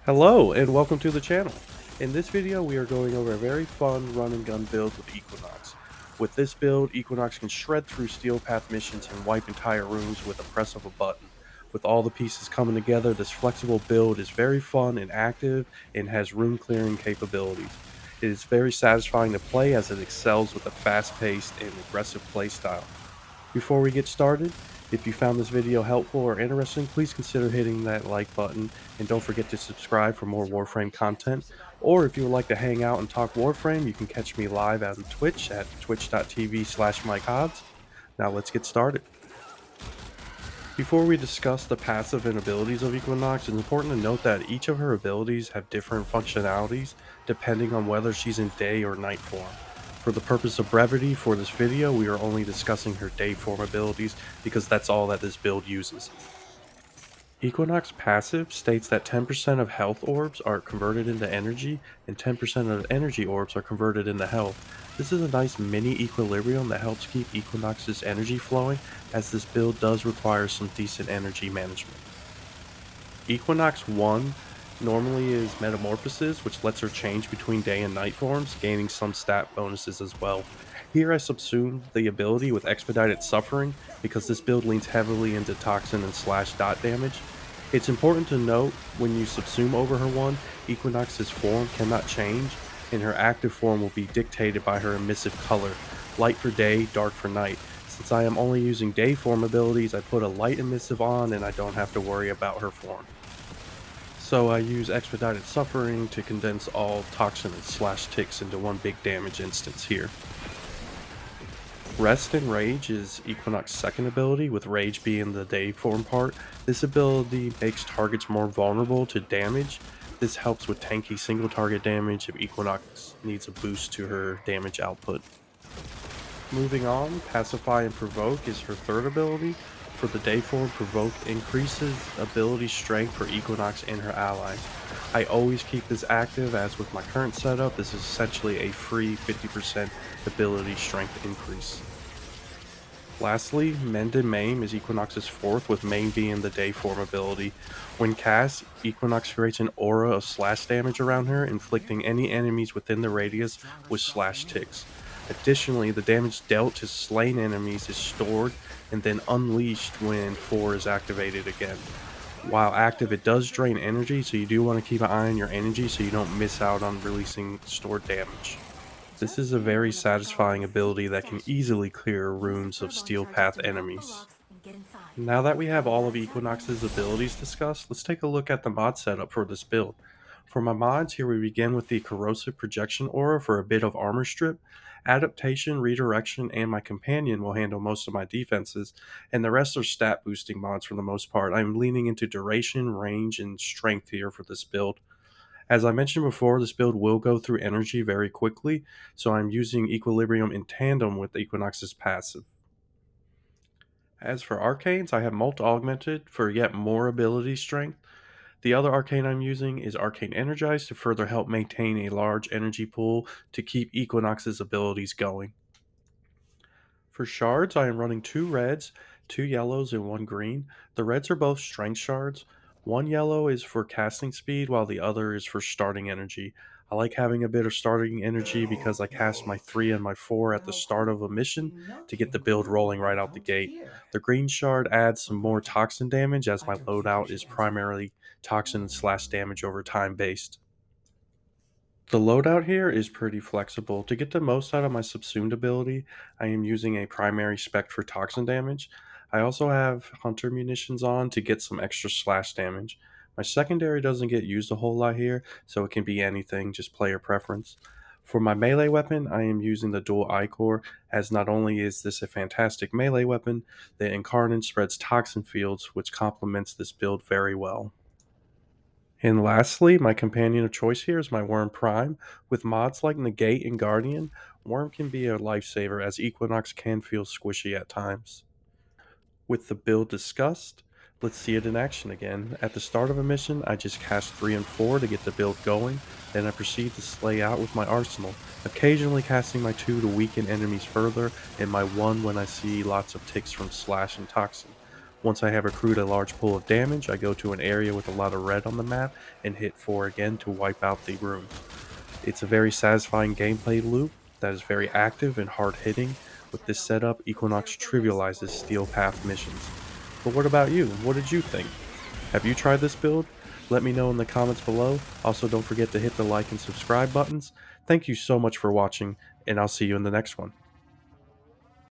Hello and welcome to the channel. In this video we are going over a very fun run and gun build with Equinox. With this build, Equinox can shred through steel path missions and wipe entire rooms with a press of a button. With all the pieces coming together, this flexible build is very fun and active and has room clearing capabilities. It is very satisfying to play as it excels with a fast-paced and aggressive playstyle. Before we get started, if you found this video helpful or interesting, please consider hitting that like button and don't forget to subscribe for more Warframe content. Or if you would like to hang out and talk Warframe, you can catch me live on Twitch at twitch.tv/MikeHodds. Now let's get started. Before we discuss the passive and abilities of Equinox, it's important to note that each of her abilities have different functionalities depending on whether she's in day or night form. For the purpose of brevity for this video, we are only discussing her day form abilities because that's all that this build uses. Equinox passive states that 10% of health orbs are converted into energy and 10% of energy orbs are converted into health. This is a nice mini equilibrium that helps keep Equinox's energy flowing, as this build does require some decent energy management. Equinox 1 normally is Metamorphosis, which lets her change between day and night forms, gaining some stat bonuses as well. Here I subsumed the ability with Expedited Suffering because this build leans heavily into Toxin and slash dot damage. It's important to note when you subsume over her one, Equinox's form cannot change, and her active form will be dictated by her emissive color, light for day, dark for night. Since I am only using day form abilities, I put a light emissive on and I don't have to worry about her form. So I use Expedited Suffering to condense all Toxin and slash ticks into one big damage instance here. Rest and Rage is Equinox's second ability, with Rage being the day form part. This ability makes targets more vulnerable to damage. This helps with tanky single target damage if Equinox needs a boost to her damage output. Moving on, Pacify and Provoke is her third ability. For the day form, Provoke increases ability strength for Equinox and her allies. I always keep this active, as with my current setup, this is essentially a free 50% ability strength increase. Lastly, Mend and Maim is Equinox's fourth, with Maim being the day form ability. When cast, Equinox creates an aura of slash damage around her, inflicting any enemies within the radius with slash ticks. Additionally, the damage dealt to slain enemies is stored and then unleashed when 4 is activated again. While active, it does drain energy, so you do want to keep an eye on your energy so you don't miss out on releasing stored damage. This is a very satisfying ability that can easily clear rooms of steel path enemies. Now that we have all of Equinox's abilities discussed, let's take a look at the mod setup for this build. For my mods, here we begin with the Corrosive Projection Aura for a bit of armor strip. Adaptation, Redirection, and my companion will handle most of my defenses, and the rest are stat boosting mods for the most part. I'm leaning into duration, range, and strength here for this build. As I mentioned before, this build will go through energy very quickly, so I'm using Equilibrium in tandem with Equinox's passive. As for arcanes, I have Molt augmented for yet more ability strength. The other arcane I'm using is Arcane Energize to further help maintain a large energy pool to keep Equinox's abilities going. For shards, I am running 2 reds, 2 yellows, and 1 green. The reds are both strength shards. One yellow is for casting speed, while the other is for starting energy. I like having a bit of starting energy because I cast my 3 and my 4 at the start of a mission to get the build rolling right out the gate. The green shard adds some more toxin damage, as my loadout is primarily toxin and slash damage over time based. The loadout here is pretty flexible. To get the most out of my subsumed ability, I am using a primary spec for toxin damage. I also have hunter munitions on to get some extra slash damage. My secondary doesn't get used a whole lot here, so it can be anything, just player preference. For my melee weapon, I am using the dual I-core, as not only is this a fantastic melee weapon, the Incarnate spreads toxin fields, which complements this build very well. And lastly, my companion of choice here is my Worm Prime. With mods like Negate and Guardian, Worm can be a lifesaver, as Equinox can feel squishy at times. With the build discussed, let's see it in action again. At the start of a mission, I just cast 3 and 4 to get the build going, then I proceed to slay out with my arsenal, occasionally casting my 2 to weaken enemies further, and my 1 when I see lots of ticks from Slash and Toxin. Once I have accrued a large pool of damage, I go to an area with a lot of red on the map and hit 4 again to wipe out the room. It's a very satisfying gameplay loop that is very active and hard hitting. With this setup, Equinox trivializes Steel Path missions. But what about you? What did you think? Have you tried this build? Let me know in the comments below. Also, don't forget to hit the like and subscribe buttons. Thank you so much for watching, and I'll see you in the next one.